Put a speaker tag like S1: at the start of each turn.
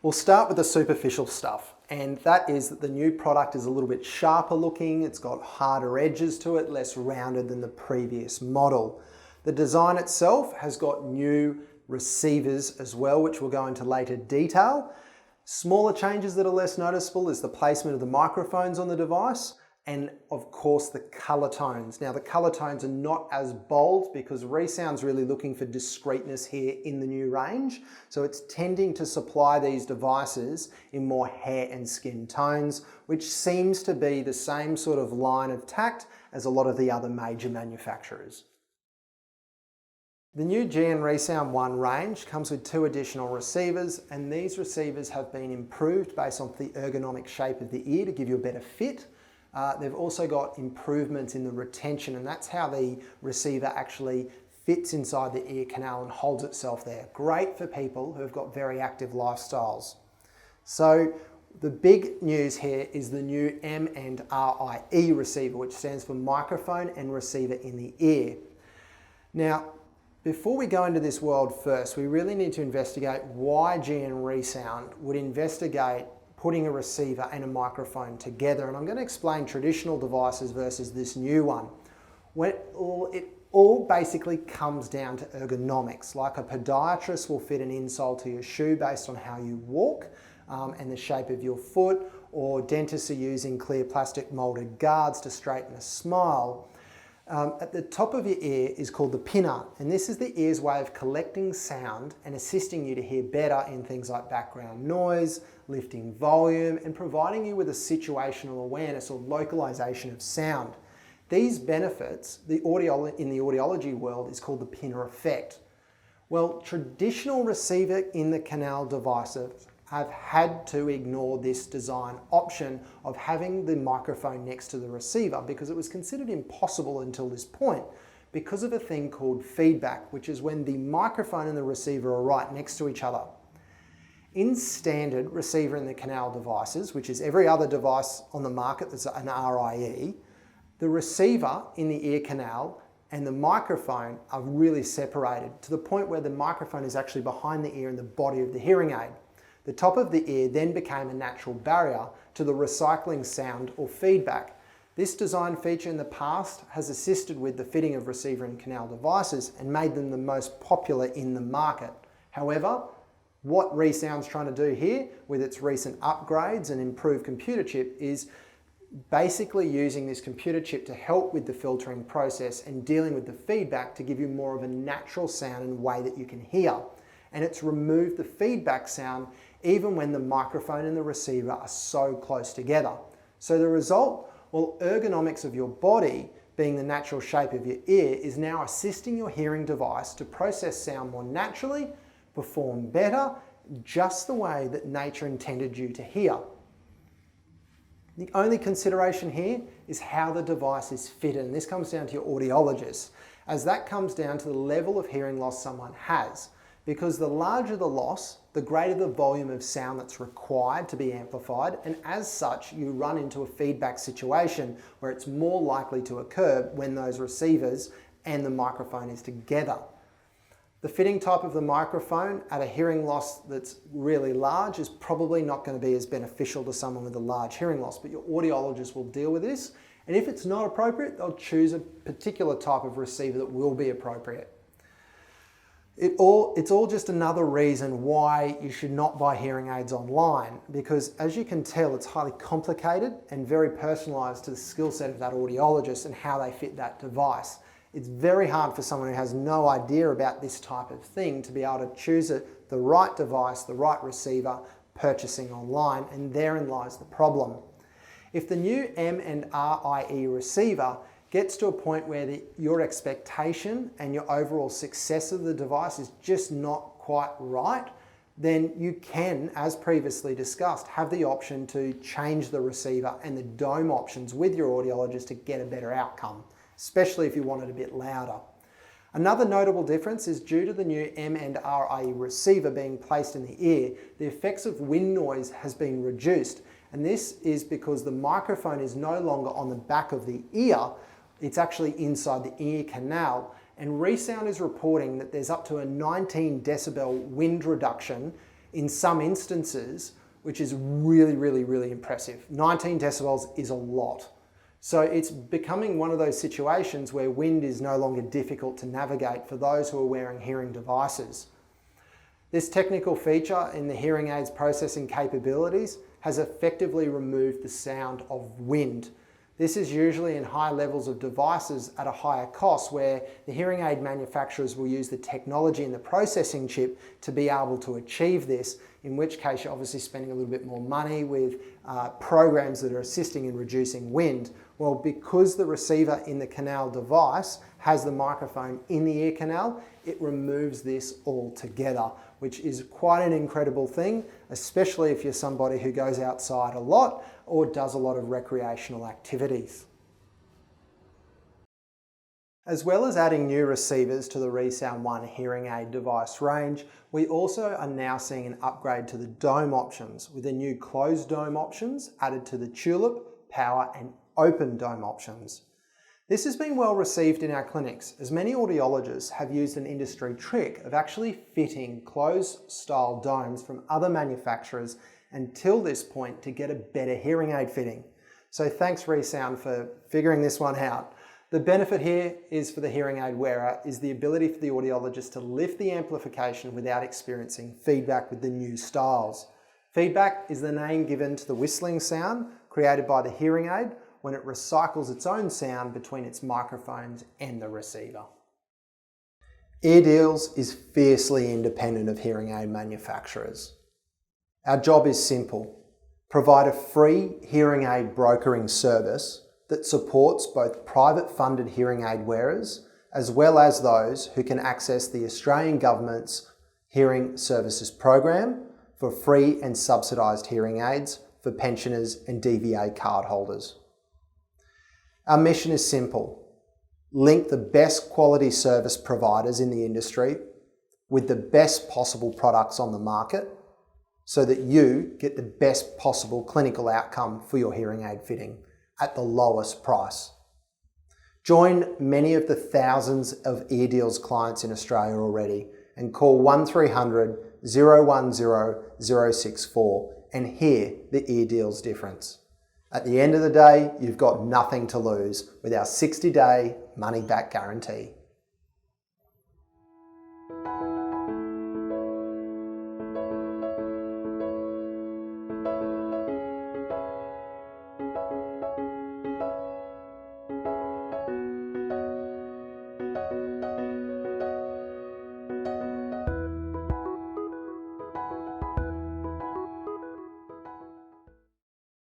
S1: We'll start with the superficial stuff, and that is that the new product is a little bit sharper looking, it's got harder edges to it, less rounded than the previous model. The design itself has got new receivers as well, which we'll go into later detail. Smaller changes that are less noticeable is the placement of the microphones on the device, and of course the color tones. Now the color tones are not as bold because Resound's really looking for discreetness here in the new range. So it's tending to supply these devices in more hair and skin tones, which seems to be the same sort of line of tact as a lot of the other major manufacturers. The new Resound ONE range comes with 2 additional receivers, and these receivers have been improved based on the ergonomic shape of the ear to give you a better fit. They've also got improvements in the retention, and that's how the receiver actually fits inside the ear canal and holds itself there. Great for people who have got very active lifestyles. So the big news here is the new M&RIE receiver, which stands for microphone and receiver in the ear. Now, before we go into this world first, we really need to investigate why Resound would investigate putting a receiver and a microphone together. And I'm going to explain traditional devices versus this new one. It all basically comes down to ergonomics. Like a podiatrist will fit an insole to your shoe based on how you walk and the shape of your foot, or dentists are using clear plastic molded guards to straighten a smile. At the top of your ear is called the pinna, and this is the ear's way of collecting sound and assisting you to hear better in things like background noise, lifting volume, and providing you with a situational awareness or localization of sound. These benefits, in the audiology world, is called the pinna effect. Well, traditional receiver in the canal devices have had to ignore this design option of having the microphone next to the receiver because it was considered impossible until this point because of a thing called feedback, which is when the microphone and the receiver are right next to each other. In standard receiver in the canal devices, which is every other device on the market that's an RIE, the receiver in the ear canal and the microphone are really separated to the point where the microphone is actually behind the ear and the body of the hearing aid. The top of the ear then became a natural barrier to the recycling sound or feedback. This design feature in the past has assisted with the fitting of receiver and canal devices and made them the most popular in the market. However, what Resound's trying to do here with its recent upgrades and improved computer chip is basically using this computer chip to help with the filtering process and dealing with the feedback to give you more of a natural sound and way that you can hear. And it's removed the feedback sound even when the microphone and the receiver are so close together. So the result, well, ergonomics of your body, being the natural shape of your ear, is now assisting your hearing device to process sound more naturally, perform better, just the way that nature intended you to hear. The only consideration here is how the device is fitted, and this comes down to your audiologist, as that comes down to the level of hearing loss someone has. Because the larger the loss, the greater the volume of sound that's required to be amplified, and as such, you run into a feedback situation where it's more likely to occur when those receivers and the microphone is together. The fitting type of the microphone at a hearing loss that's really large is probably not going to be as beneficial to someone with a large hearing loss, but your audiologist will deal with this, and if it's not appropriate, they'll choose a particular type of receiver that will be appropriate. It's all just another reason why you should not buy hearing aids online, because as you can tell, it's highly complicated and very personalized to the skill set of that audiologist and how they fit that device. It's very hard for someone who has no idea about this type of thing to be able to choose the right device, the right receiver, purchasing online, and therein lies the problem. If the new M&RIE receiver gets to a point where your expectation and your overall success of the device is just not quite right, then you can, as previously discussed, have the option to change the receiver and the dome options with your audiologist to get a better outcome, especially if you want it a bit louder. Another notable difference is due to the new M&RIE receiver being placed in the ear, the effects of wind noise has been reduced, and this is because the microphone is no longer on the back of the ear. It's actually inside the ear canal, and Resound is reporting that there's up to a 19 decibel wind reduction in some instances, which is really impressive. 19 decibels is a lot. So it's becoming one of those situations where wind is no longer difficult to navigate for those who are wearing hearing devices. This technical feature in the hearing aid's processing capabilities has effectively removed the sound of wind. This is usually in high levels of devices at a higher cost, where the hearing aid manufacturers will use the technology in the processing chip to be able to achieve this, in which case you're obviously spending a little bit more money with programs that are assisting in reducing wind. Well, because the receiver in the canal device has the microphone in the ear canal, it removes this altogether, which is quite an incredible thing, especially if you're somebody who goes outside a lot or does a lot of recreational activities. As well as adding new receivers to the Resound ONE hearing aid device range, we also are now seeing an upgrade to the dome options, with the new closed dome options added to the tulip, power and open dome options. This has been well received in our clinics, as many audiologists have used an industry trick of actually fitting closed style domes from other manufacturers until this point to get a better hearing aid fitting. So thanks Resound for figuring this one out. The benefit here is for the hearing aid wearer is the ability for the audiologist to lift the amplification without experiencing feedback with the new styles. Feedback is the name given to the whistling sound created by the hearing aid when it recycles its own sound between its microphones and the receiver. EarDeals is fiercely independent of hearing aid manufacturers. Our job is simple: provide a free hearing aid brokering service that supports both private funded hearing aid wearers as well as those who can access the Australian Government's Hearing Services Program for free and subsidised hearing aids for pensioners and DVA card holders. Our mission is simple: link the best quality service providers in the industry with the best possible products on the market so that you get the best possible clinical outcome for your hearing aid fitting at the lowest price. Join many of the thousands of EarDeals clients in Australia already and call 1300 010 064 and hear the EarDeals difference. At the end of the day, you've got nothing to lose with our 60-day money-back guarantee.